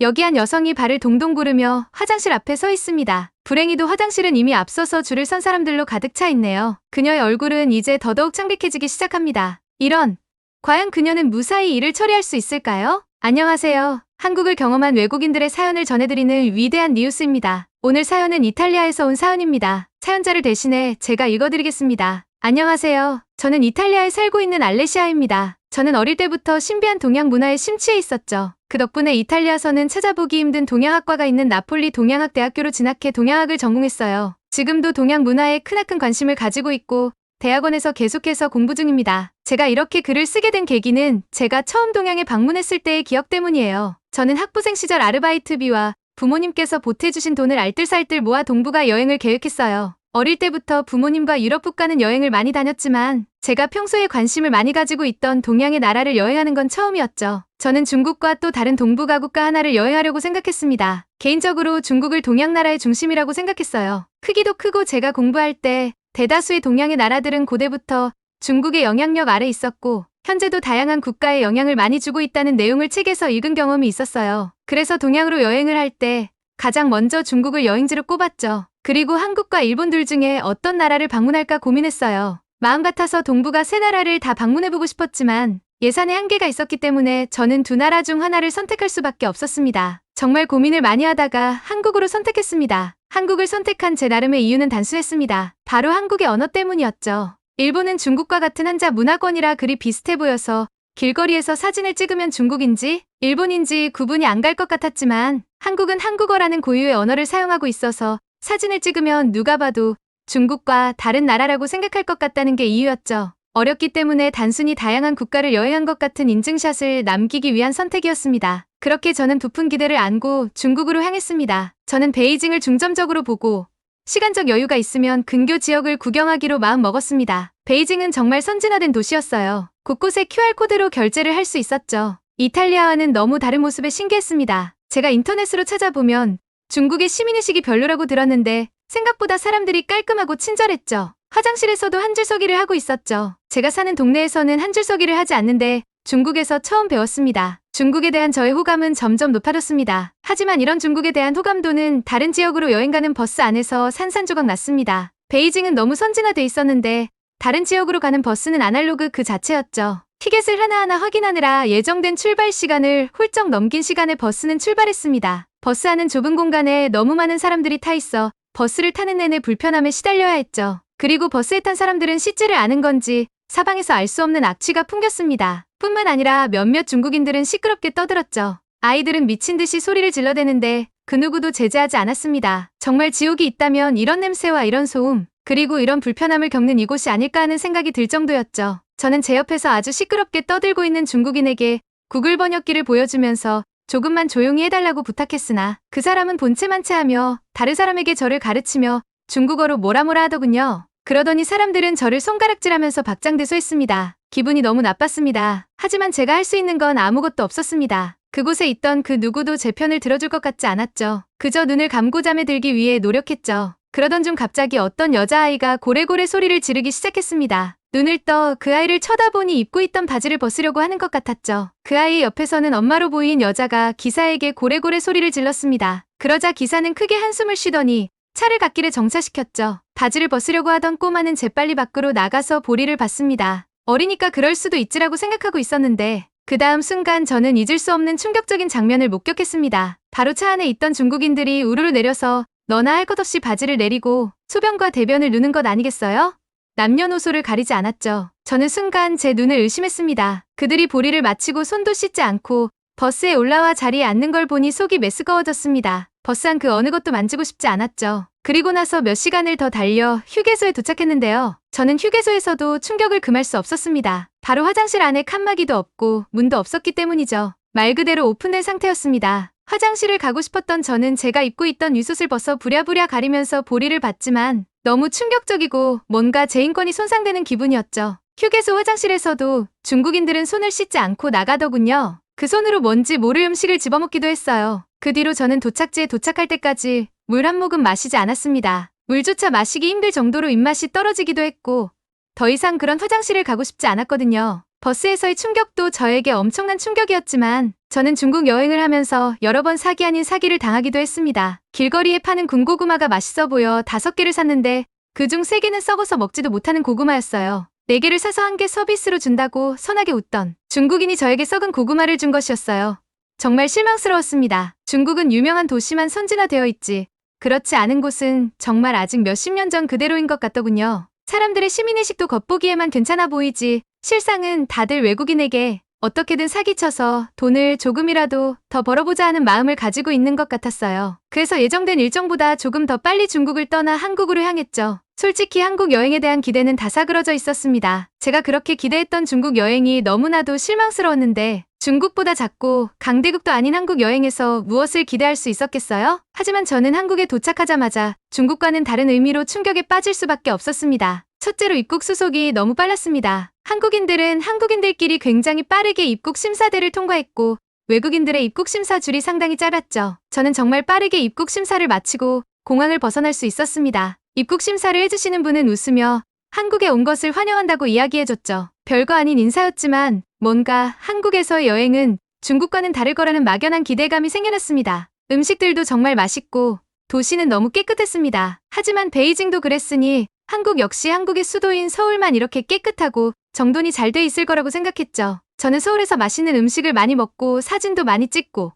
여기 한 여성이 발을 동동 구르며 화장실 앞에 서 있습니다. 불행히도 화장실은 이미 앞서서 줄을 선 사람들로 가득 차 있네요. 그녀의 얼굴은 이제 더더욱 창백해지기 시작합니다. 이런, 과연 그녀는 무사히 일을 처리할 수 있을까요? 안녕하세요. 한국을 경험한 외국인들의 사연을 전해드리는 위대한 뉴스입니다. 오늘 사연은 이탈리아에서 온 사연입니다. 사연자를 대신해 제가 읽어드리겠습니다. 안녕하세요. 저는 이탈리아에 살고 있는 알레시아입니다. 저는 어릴 때부터 신비한 동양 문화에 심취해 있었죠. 그 덕분에 이탈리아서는 찾아보기 힘든 동양학과가 있는 나폴리 동양학대학교로 진학해 동양학을 전공했어요. 지금도 동양 문화에 크나큰 관심을 가지고 있고 대학원에서 계속해서 공부 중입니다. 제가 이렇게 글을 쓰게 된 계기는 제가 처음 동양에 방문했을 때의 기억 때문이에요. 저는 학부생 시절 아르바이트비와 부모님께서 보태주신 돈을 알뜰살뜰 모아 동북아 여행을 계획했어요. 어릴 때부터 부모님과 유럽 국가는 여행을 많이 다녔지만 제가 평소에 관심을 많이 가지고 있던 동양의 나라를 여행하는 건 처음이었죠. 저는 중국과 또 다른 동북아 국가 하나를 여행하려고 생각했습니다. 개인적으로 중국을 동양 나라의 중심이라고 생각했어요. 크기도 크고 제가 공부할 때 대다수의 동양의 나라들은 고대부터 중국의 영향력 아래 있었고 현재도 다양한 국가에 영향을 많이 주고 있다는 내용을 책에서 읽은 경험이 있었어요. 그래서 동양으로 여행을 할 때 가장 먼저 중국을 여행지로 꼽았죠. 그리고 한국과 일본 둘 중에 어떤 나라를 방문할까 고민했어요. 마음 같아서 동북아 세 나라를 다 방문해보고 싶었지만 예산에 한계가 있었기 때문에 저는 두 나라 중 하나를 선택할 수밖에 없었습니다. 정말 고민을 많이 하다가 한국으로 선택했습니다. 한국을 선택한 제 나름의 이유는 단순했습니다. 바로 한국의 언어 때문이었죠. 일본은 중국과 같은 한자 문화권이라 그리 비슷해 보여서 길거리에서 사진을 찍으면 중국인지 일본인지 구분이 안 갈 것 같았지만 한국은 한국어라는 고유의 언어를 사용하고 있어서 사진을 찍으면 누가 봐도 중국과 다른 나라라고 생각할 것 같다는 게 이유였죠. 어렵기 때문에 단순히 다양한 국가를 여행한 것 같은 인증샷을 남기기 위한 선택이었습니다. 그렇게 저는 부푼 기대를 안고 중국으로 향했습니다. 저는 베이징을 중점적으로 보고 시간적 여유가 있으면 근교 지역을 구경하기로 마음 먹었습니다. 베이징은 정말 선진화된 도시였어요. 곳곳에 QR코드로 결제를 할 수 있었죠. 이탈리아와는 너무 다른 모습에 신기했습니다. 제가 인터넷으로 찾아보면 중국의 시민의식이 별로라고 들었는데 생각보다 사람들이 깔끔하고 친절했죠. 화장실에서도 한줄서기를 하고 있었죠. 제가 사는 동네에서는 한줄서기를 하지 않는데 중국에서 처음 배웠습니다. 중국에 대한 저의 호감은 점점 높아졌습니다. 하지만 이런 중국에 대한 호감도는 다른 지역으로 여행 가는 버스 안에서 산산조각 났습니다. 베이징은 너무 선진화돼 있었는데 다른 지역으로 가는 버스는 아날로그 그 자체였죠. 티켓을 하나하나 확인하느라 예정된 출발 시간을 훌쩍 넘긴 시간에 버스는 출발했습니다. 버스 안은 좁은 공간에 너무 많은 사람들이 타 있어 버스를 타는 내내 불편함에 시달려야 했죠. 그리고 버스에 탄 사람들은 씻지를 않은 건지 사방에서 알 수 없는 악취가 풍겼습니다. 뿐만 아니라 몇몇 중국인들은 시끄럽게 떠들었죠. 아이들은 미친 듯이 소리를 질러대는데 그 누구도 제재하지 않았습니다. 정말 지옥이 있다면 이런 냄새와 이런 소음, 그리고 이런 불편함을 겪는 이곳이 아닐까 하는 생각이 들 정도였죠. 저는 제 옆에서 아주 시끄럽게 떠들고 있는 중국인에게 구글 번역기를 보여주면서 조금만 조용히 해달라고 부탁했으나 그 사람은 본체만 체하며 다른 사람에게 저를 가르치며 중국어로 뭐라 하더군요. 그러더니 사람들은 저를 손가락질하면서 박장대소했습니다. 기분이 너무 나빴습니다. 하지만 제가 할 수 있는 건 아무것도 없었습니다. 그곳에 있던 그 누구도 제 편을 들어줄 것 같지 않았죠. 그저 눈을 감고 잠에 들기 위해 노력했죠. 그러던 중 갑자기 어떤 여자아이가 고래고래 소리를 지르기 시작했습니다. 눈을 떠 그 아이를 쳐다보니 입고 있던 바지를 벗으려고 하는 것 같았죠. 그 아이 옆에서는 엄마로 보인 여자가 기사에게 고래고래 소리를 질렀습니다. 그러자 기사는 크게 한숨을 쉬더니 차를 갓길에 정차시켰죠. 바지를 벗으려고 하던 꼬마는 재빨리 밖으로 나가서 보리를 봤습니다. 어리니까 그럴 수도 있지라고 생각하고 있었는데 그 다음 순간 저는 잊을 수 없는 충격적인 장면을 목격했습니다. 바로 차 안에 있던 중국인들이 우르르 내려서 너나 할 것 없이 바지를 내리고 소변과 대변을 누는 것 아니겠어요? 남녀노소를 가리지 않았죠. 저는 순간 제 눈을 의심했습니다. 그들이 보리를 마치고 손도 씻지 않고 버스에 올라와 자리에 앉는 걸 보니 속이 메스꺼워졌습니다. 버스 안 그 어느 것도 만지고 싶지 않았죠. 그리고 나서 몇 시간을 더 달려 휴게소에 도착했는데요. 저는 휴게소에서도 충격을 금할 수 없었습니다. 바로 화장실 안에 칸막이도 없고 문도 없었기 때문이죠. 말 그대로 오픈된 상태였습니다. 화장실을 가고 싶었던 저는 제가 입고 있던 윗옷을 벗어 부랴부랴 가리면서 보리를 봤지만 너무 충격적이고 뭔가 제 인권이 손상되는 기분이었죠. 휴게소 화장실에서도 중국인들은 손을 씻지 않고 나가더군요. 그 손으로 뭔지 모를 음식을 집어먹기도 했어요. 그 뒤로 저는 도착지에 도착할 때까지 물 한 모금 마시지 않았습니다. 물조차 마시기 힘들 정도로 입맛이 떨어지기도 했고 더 이상 그런 화장실을 가고 싶지 않았거든요. 버스에서의 충격도 저에게 엄청난 충격이었지만 저는 중국 여행을 하면서 여러 번 사기 아닌 사기를 당하기도 했습니다. 길거리에 파는 군고구마가 맛있어 보여 5개를 샀는데 그중 3개는 썩어서 먹지도 못하는 고구마였어요. 4개를 사서 1개 서비스로 준다고 선하게 웃던 중국인이 저에게 썩은 고구마를 준 것이었어요. 정말 실망스러웠습니다. 중국은 유명한 도시만 선진화되어 있지 그렇지 않은 곳은 정말 아직 몇십 년 전 그대로인 것 같더군요. 사람들의 시민의식도 겉보기에만 괜찮아 보이지 실상은 다들 외국인에게 어떻게든 사기쳐서 돈을 조금이라도 더 벌어보자 하는 마음을 가지고 있는 것 같았어요. 그래서 예정된 일정보다 조금 더 빨리 중국을 떠나 한국으로 향했죠. 솔직히 한국 여행에 대한 기대는 다 사그러져 있었습니다. 제가 그렇게 기대했던 중국 여행이 너무나도 실망스러웠는데 중국보다 작고 강대국도 아닌 한국 여행에서 무엇을 기대할 수 있었겠어요? 하지만 저는 한국에 도착하자마자 중국과는 다른 의미로 충격에 빠질 수밖에 없었습니다. 첫째로 입국 수속이 너무 빨랐습니다. 한국인들은 한국인들끼리 굉장히 빠르게 입국 심사대를 통과했고 외국인들의 입국 심사 줄이 상당히 짧았죠. 저는 정말 빠르게 입국 심사를 마치고 공항을 벗어날 수 있었습니다. 입국 심사를 해주시는 분은 웃으며 한국에 온 것을 환영한다고 이야기해줬죠. 별거 아닌 인사였지만 뭔가 한국에서의 여행은 중국과는 다를 거라는 막연한 기대감이 생겨났습니다. 음식들도 정말 맛있고 도시는 너무 깨끗했습니다. 하지만 베이징도 그랬으니 한국 역시 한국의 수도인 서울만 이렇게 깨끗하고 정돈이 잘 돼 있을 거라고 생각했죠. 저는 서울에서 맛있는 음식을 많이 먹고 사진도 많이 찍고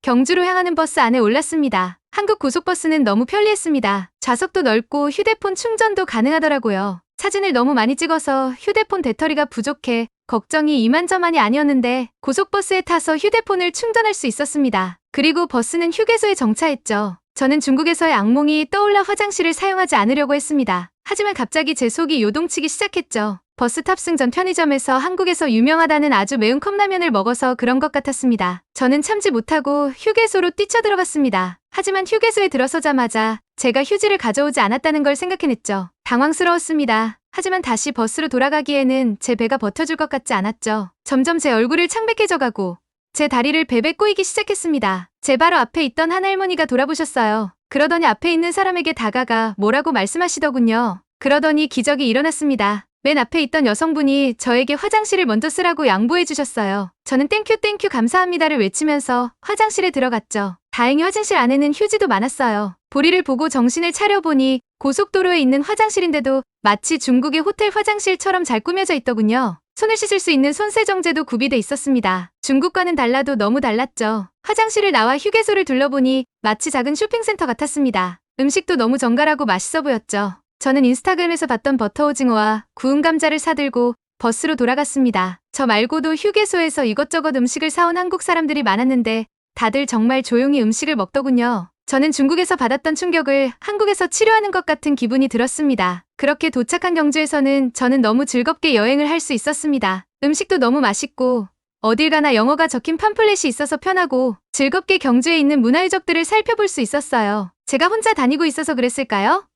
경주로 향하는 버스 안에 올랐습니다. 한국 고속버스는 너무 편리했습니다. 좌석도 넓고 휴대폰 충전도 가능하더라고요. 사진을 너무 많이 찍어서 휴대폰 배터리가 부족해 걱정이 이만저만이 아니었는데 고속버스에 타서 휴대폰을 충전할 수 있었습니다. 그리고 버스는 휴게소에 정차했죠. 저는 중국에서의 악몽이 떠올라 화장실을 사용하지 않으려고 했습니다. 하지만 갑자기 제 속이 요동치기 시작했죠. 버스 탑승 전 편의점에서 한국에서 유명하다는 아주 매운 컵라면을 먹어서 그런 것 같았습니다. 저는 참지 못하고 휴게소로 뛰쳐들어갔습니다. 하지만 휴게소에 들어서자마자 제가 휴지를 가져오지 않았다는 걸 생각해냈죠. 당황스러웠습니다. 하지만 다시 버스로 돌아가기에는 제 배가 버텨줄 것 같지 않았죠. 점점 제 얼굴을 창백해져가고 제 다리를 베베 꼬이기 시작했습니다. 제 바로 앞에 있던 한 할머니가 돌아보셨어요. 그러더니 앞에 있는 사람에게 다가가 뭐라고 말씀하시더군요. 그러더니 기적이 일어났습니다. 맨 앞에 있던 여성분이 저에게 화장실을 먼저 쓰라고 양보해 주셨어요. 저는 땡큐 감사합니다를 외치면서 화장실에 들어갔죠. 다행히 화장실 안에는 휴지도 많았어요. 보리를 보고 정신을 차려보니 고속도로에 있는 화장실인데도 마치 중국의 호텔 화장실처럼 잘 꾸며져 있더군요. 손을 씻을 수 있는 손세정제도 구비돼 있었습니다. 중국과는 달라도 너무 달랐죠. 화장실을 나와 휴게소를 둘러보니 마치 작은 쇼핑센터 같았습니다. 음식도 너무 정갈하고 맛있어 보였죠. 저는 인스타그램에서 봤던 버터 오징어와 구운 감자를 사들고 버스로 돌아갔습니다. 저 말고도 휴게소에서 이것저것 음식을 사온 한국 사람들이 많았는데 다들 정말 조용히 음식을 먹더군요. 저는 중국에서 받았던 충격을 한국에서 치료하는 것 같은 기분이 들었습니다. 그렇게 도착한 경주에서는 저는 너무 즐겁게 여행을 할 수 있었습니다. 음식도 너무 맛있고 어딜 가나 영어가 적힌 팜플렛이 있어서 편하고 즐겁게 경주에 있는 문화유적들을 살펴볼 수 있었어요. 제가 혼자 다니고 있어서 그랬을까요?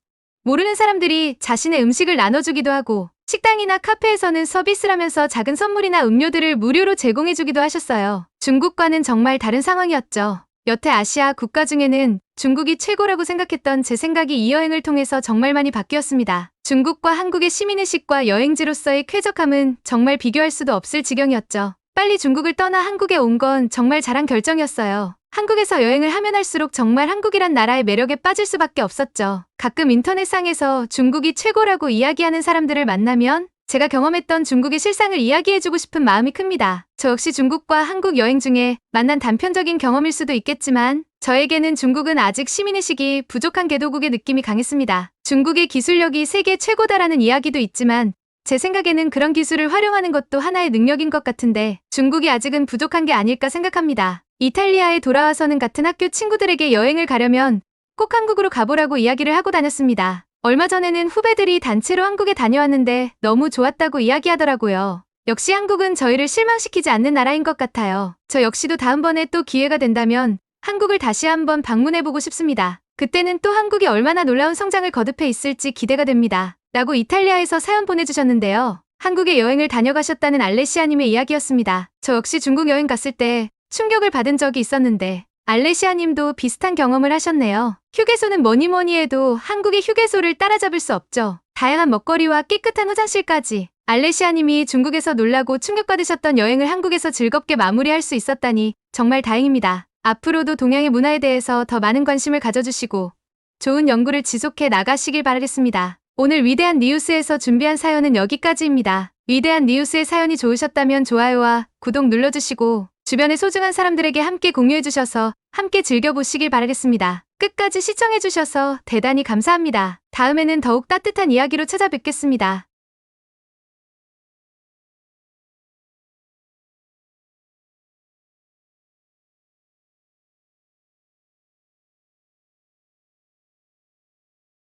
모르는 사람들이 자신의 음식을 나눠주기도 하고 식당이나 카페에서는 서비스라면서 작은 선물이나 음료들을 무료로 제공해주기도 하셨어요. 중국과는 정말 다른 상황이었죠. 여태 아시아 국가 중에는 중국이 최고라고 생각했던 제 생각이 이 여행을 통해서 정말 많이 바뀌었습니다. 중국과 한국의 시민의식과 여행지로서의 쾌적함은 정말 비교할 수도 없을 지경이었죠. 빨리 중국을 떠나 한국에 온 건 정말 잘한 결정이었어요. 한국에서 여행을 하면 할수록 정말 한국이란 나라의 매력에 빠질 수밖에 없었죠. 가끔 인터넷상에서 중국이 최고라고 이야기하는 사람들을 만나면 제가 경험했던 중국의 실상을 이야기해주고 싶은 마음이 큽니다. 저 역시 중국과 한국 여행 중에 만난 단편적인 경험일 수도 있겠지만 저에게는 중국은 아직 시민의식이 부족한 개도국의 느낌이 강했습니다. 중국의 기술력이 세계 최고다라는 이야기도 있지만 제 생각에는 그런 기술을 활용하는 것도 하나의 능력인 것 같은데 중국이 아직은 부족한 게 아닐까 생각합니다. 이탈리아에 돌아와서는 같은 학교 친구들에게 여행을 가려면 꼭 한국으로 가보라고 이야기를 하고 다녔습니다. 얼마 전에는 후배들이 단체로 한국에 다녀왔는데 너무 좋았다고 이야기하더라고요. 역시 한국은 저희를 실망시키지 않는 나라인 것 같아요. 저 역시도 다음번에 또 기회가 된다면 한국을 다시 한번 방문해보고 싶습니다. 그때는 또 한국이 얼마나 놀라운 성장을 거듭해 있을지 기대가 됩니다. 라고 이탈리아에서 사연 보내주셨는데요. 한국에 여행을 다녀가셨다는 알레시아님의 이야기였습니다. 저 역시 중국 여행 갔을 때 충격을 받은 적이 있었는데 알레시아님도 비슷한 경험을 하셨네요. 휴게소는 뭐니 해도 한국의 휴게소를 따라잡을 수 없죠. 다양한 먹거리와 깨끗한 화장실까지 알레시아님이 중국에서 놀라고 충격받으셨던 여행을 한국에서 즐겁게 마무리할 수 있었다니 정말 다행입니다. 앞으로도 동양의 문화에 대해서 더 많은 관심을 가져주시고 좋은 연구를 지속해 나가시길 바라겠습니다. 오늘 위대한 니우스에서 준비한 사연은 여기까지입니다. 위대한 니우스의 사연이 좋으셨다면 좋아요와 구독 눌러주시고 주변의 소중한 사람들에게 함께 공유해주셔서 함께 즐겨보시길 바라겠습니다. 끝까지 시청해주셔서 대단히 감사합니다. 다음에는 더욱 따뜻한 이야기로 찾아뵙겠습니다.